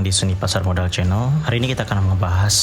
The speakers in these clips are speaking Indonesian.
di Seni Pasar Modal Channel. Hari ini kita akan membahas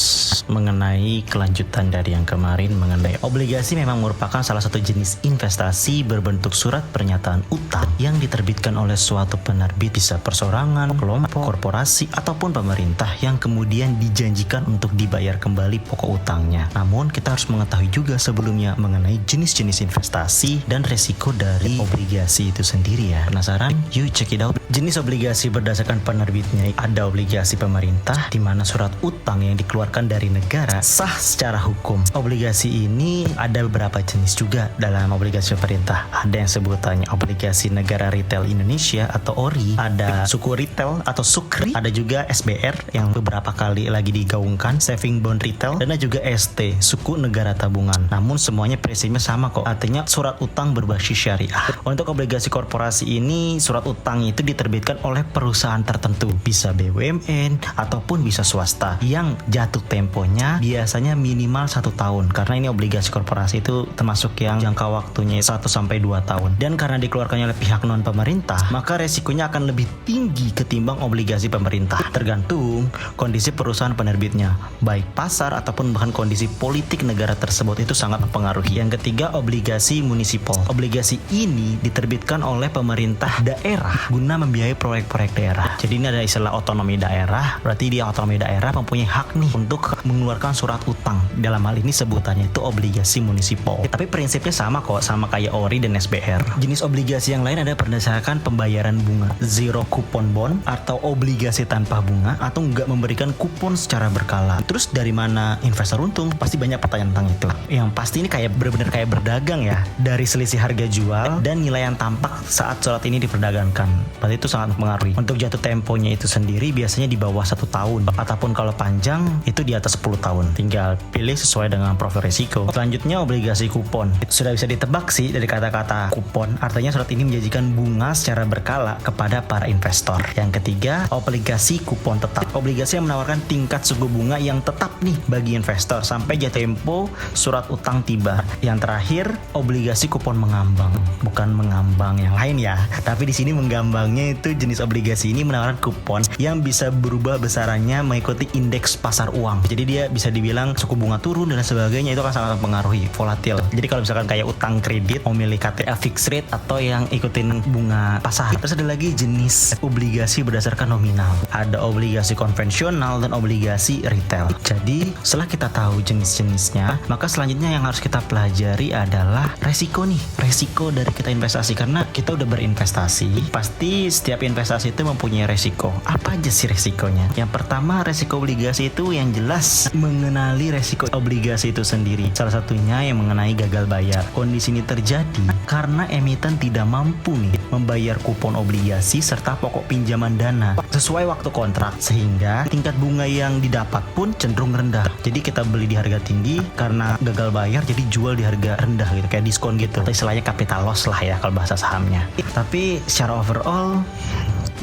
mengenai kelanjutan dari yang kemarin mengenai obligasi. Memang merupakan salah satu jenis investasi berbentuk surat pernyataan utang yang diterbitkan oleh suatu penerbit, bisa perseorangan, kelompok, korporasi, ataupun pemerintah yang kemudian dijanjikan untuk dibayar kembali pokok utangnya. Namun kita harus mengetahui juga sebelumnya mengenai jenis-jenis investasi dan resiko dari obligasi itu sendiri ya. Penasaran? Yuk check it out. Jenis obligasi berdasarkan penerbitnya ada obligasi pemerintah, di mana surat utang yang dikeluarkan dari negara sah secara hukum. Obligasi ini ada beberapa jenis juga dalam obligasi pemerintah. Ada yang sebutannya obligasi negara retail Indonesia atau ORI, ada suku retail atau SUKRI, ada juga SBR yang beberapa kali lagi digaungkan, saving bond retail, dan ada juga ST, suku negara tabungan. Namun semuanya prinsipnya sama kok, artinya surat utang berbasis syariah. Untuk obligasi korporasi ini, surat utang itu diterbitkan oleh perusahaan tertentu, bisa BUMN ataupun bisa swasta, yang jatuh temponya biasanya minimal 1 tahun, karena ini obligasi korporasi itu termasuk yang jangka waktunya 1-2 tahun. Dan karena dikeluarkannya oleh pihak non pemerintah, maka resikonya akan lebih tinggi ketimbang obligasi pemerintah, tergantung kondisi perusahaan penerbitnya, baik pasar ataupun bahkan kondisi politik negara tersebut itu sangat mempengaruhi. Yang ketiga, obligasi munisipal. Obligasi ini diterbitkan oleh pemerintah daerah guna membiayai proyek-proyek daerah. Jadi ini ada istilah otonomi daerah, berarti dia otonomi daerah mempunyai hak nih untuk mengeluarkan surat utang. Dalam hal ini sebutannya itu obligasi munisipal. Tapi prinsipnya sama kok, sama kayak ORI dan SBR. Jenis obligasi yang lain ada berdasarkan pembayaran bunga, zero coupon bond atau obligasi tanpa bunga, atau nggak memberikan kupon secara berkala. Terus dari mana investor untung? Pasti banyak pertanyaan tentang itu. Yang pasti ini kayak benar-benar kayak berdagang ya, dari selisih harga jual dan nilai yang tampak saat surat ini diperdagangkan. Berarti itu sangat mempengaruhi. Untuk jatuh temponya itu sendiri biasanya di bawah 1 tahun, ataupun kalau panjang itu di atas 10 tahun. Tinggal pilih sesuai dengan profil risiko. Selanjutnya obligasi kupon. Sudah bisa ditebak sih dari kata-kata kupon, artinya surat ini menjanjikan bunga secara berkala kepada para investor. Yang ketiga, obligasi kupon tetap. Obligasi yang menawarkan tingkat suku bunga yang tetap nih bagi investor sampai jatuh tempo surat utang tiba. Yang terakhir, obligasi kupon mengambang. Bukan mengambang yang lain ya, tapi di sini menggambangnya itu jenis obligasi ini menawarkan kupon yang bisa berubah besarannya mengikuti indeks pasar uang. Jadi dia bisa dibilang suku bunga turun dan sebagainya, itu kan sangat mempengaruhi, volatil. Jadi kalau misalkan kayak utang kredit, memilih KTA fixed rate atau yang ikutin bunga pasar. Terus ada lagi jenis obligasi berdasarkan nominal. Ada obligasi konvensional dan obligasi retail. Jadi setelah kita tahu jenis-jenisnya, maka selanjutnya yang harus kita pelajari adalah resiko nih. Resiko dari kita investasi, karena kita udah berinvestasi, pasti setiap investasi itu mempunyai resiko. Apa aja sih resikonya? Yang pertama, resiko obligasi itu yang jelas mengenali resiko obligasi itu sendiri. Salah satunya yang mengenai gagal bayar. Kondisi ini terjadi karena emiten tidak mampu nih membayar kupon obligasi serta pokok pinjaman dana sesuai waktu kontrak, sehingga tingkat bunga yang didapat pun cenderung rendah. Jadi kita beli di harga tinggi karena gagal bayar, jadi jual di harga rendah gitu, kayak diskon gitu. Atau istilahnya capital loss lah ya kalau bahasa sahamnya. Tapi secara overall,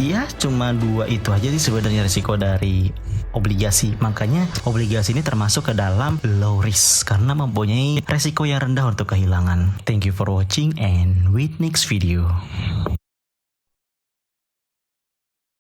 ya cuma 2 itu aja sih sebenarnya risiko dari obligasi. Makanya obligasi ini termasuk ke dalam low risk karena mempunyai resiko yang rendah untuk kehilangan. Thank you for watching and wait next video.